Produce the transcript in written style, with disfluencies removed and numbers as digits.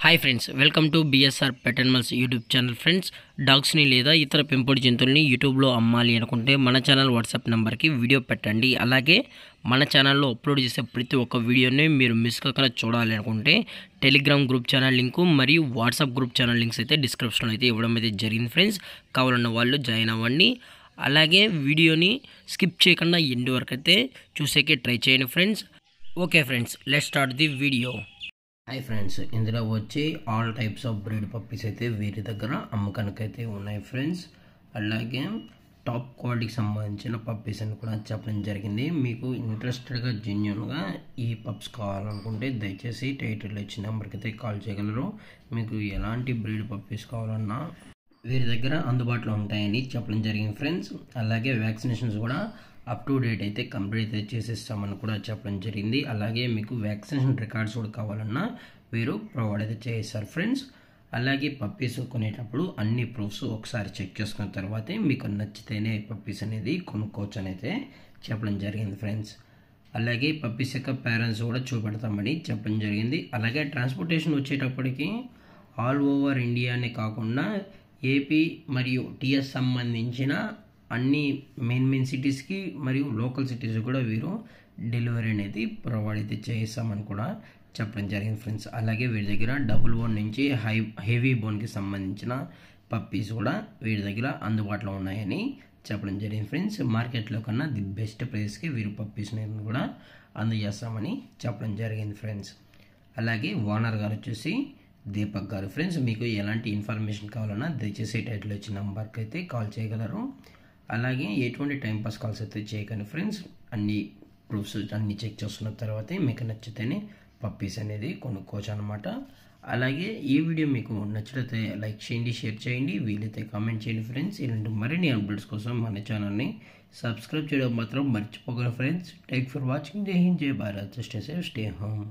Hi friends, welcome to BSR pet animals YouTube channel. Friends, డాగ్స్ని లేదా ఇతర పెంపుడు జంతువుల్ని యూట్యూబ్లో అమ్మాలి అనుకుంటే మన ఛానల్ వాట్సాప్ నెంబర్కి వీడియో పెట్టండి. అలాగే మన ఛానల్లో అప్లోడ్ చేసే ప్రతి ఒక్క వీడియోని మీరు మిస్ కాకుండా చూడాలి అనుకుంటే టెలిగ్రామ్ గ్రూప్ ఛానల్ లింకు మరియు వాట్సాప్ గ్రూప్ ఛానల్ లింక్స్ అయితే డిస్క్రిప్షన్లో అయితే ఇవ్వడం అయితే జరిగింది ఫ్రెండ్స్. కావాలన్న వాళ్ళు జాయిన్ అవ్వండి. అలాగే వీడియోని స్కిప్ చేయకుండా ఎండ్ వరకు అయితే చూసేకే ట్రై చేయండి friends. Okay friends, let's start the video. Hi friends, ఇందులో వచ్చి all types of breed puppies అయితే వీరి దగ్గర అమ్మకానికైతే ఉన్నాయి ఫ్రెండ్స్. అలాగే టాప్ క్వాలిటీకి సంబంధించిన పప్పీస్ అని కూడా చెప్పడం జరిగింది. మీకు ఇంట్రెస్టెడ్గా జెన్యున్గా ఈ పప్స్ కావాలనుకుంటే దయచేసి టైటిల్ ఇచ్చిన నెంబర్కి అయితే కాల్ చేయగలరు. మీకు ఎలాంటి బ్రీడ్ పప్పీస్ కావాలన్నా వీరి దగ్గర అందుబాటులో ఉంటాయని చెప్పడం జరిగింది ఫ్రెండ్స్. అలాగే వ్యాక్సినేషన్స్ కూడా అప్ టు డేట్ అయితే కంప్లీట్ అయితే చేసేస్తామని కూడా చెప్పడం జరిగింది. అలాగే మీకు వ్యాక్సినేషన్ రికార్డ్స్ కూడా కావాలన్నా వీరు ప్రొవైడ్ అయితే చేస్తారు ఫ్రెండ్స్. అలాగే పప్పీస్ కొనేటప్పుడు అన్ని ప్రూఫ్స్ ఒకసారి చెక్ చేసుకున్న తర్వాతే మీకు నచ్చితేనే పప్పీస్ అనేది కొనుక్కోవచ్చు అని అయితే చెప్పడం జరిగింది ఫ్రెండ్స్. అలాగే పప్పీస్ యొక్క పేరెంట్స్ కూడా చూపెడతామని చెప్పడం జరిగింది. అలాగే ట్రాన్స్పోర్టేషన్ వచ్చేటప్పటికి ఆల్ ఓవర్ ఇండియానే కాకుండా ఏపీ మరియు టీఎస్ సంబంధించిన అన్ని మెయిన్ సిటీస్కి మరియు లోకల్ సిటీస్ కూడా వీరు డెలివరీ అనేది ప్రొవైడ్ అయితే చేస్తామని కూడా చెప్పడం జరిగింది ఫ్రెండ్స్. అలాగే వీరి దగ్గర డబుల్ బోన్ నుంచి హెవీ బోన్కి సంబంధించిన పప్పీస్ కూడా వీరి దగ్గర అందుబాటులో ఉన్నాయని చెప్పడం జరిగింది ఫ్రెండ్స్. మార్కెట్లో కన్నా ది బెస్ట్ ప్రైస్కి వీరు పప్పీస్ని కూడా అందజేస్తామని చెప్పడం జరిగింది ఫ్రెండ్స్. అలాగే ఓనర్ గారు వచ్చేసి దీపక్ గారు ఫ్రెండ్స్. మీకు ఎలాంటి ఇన్ఫర్మేషన్ కావాలన్నా దయచేసి టైటిల్ వచ్చిన నెంబర్కి అయితే కాల్ చేయగలరు. అలాగే ఎటువంటి టైంపాస్ కాల్స్ అయితే చేయకండి ఫ్రెండ్స్. అన్ని ప్రూఫ్స్ అన్ని చెక్ చేసుకున్న తర్వాతే మీకు నచ్చితేనే పప్పీస్ అనేది కొనుక్కోవచ్చు అనమాట. అలాగే ఈ వీడియో మీకు నచ్చితే లైక్ చేయండి, షేర్ చేయండి, వీలైతే కామెంట్ చేయండి ఫ్రెండ్స్. ఇలాంటి మరిన్ని అప్డేట్స్ కోసం మన ఛానల్ని సబ్స్క్రైబ్ చేయడం మాత్రం మర్చిపోగలరు ఫ్రెండ్స్. Thank for watching. జై హింద్, జై Bharat, stay safe, stay home.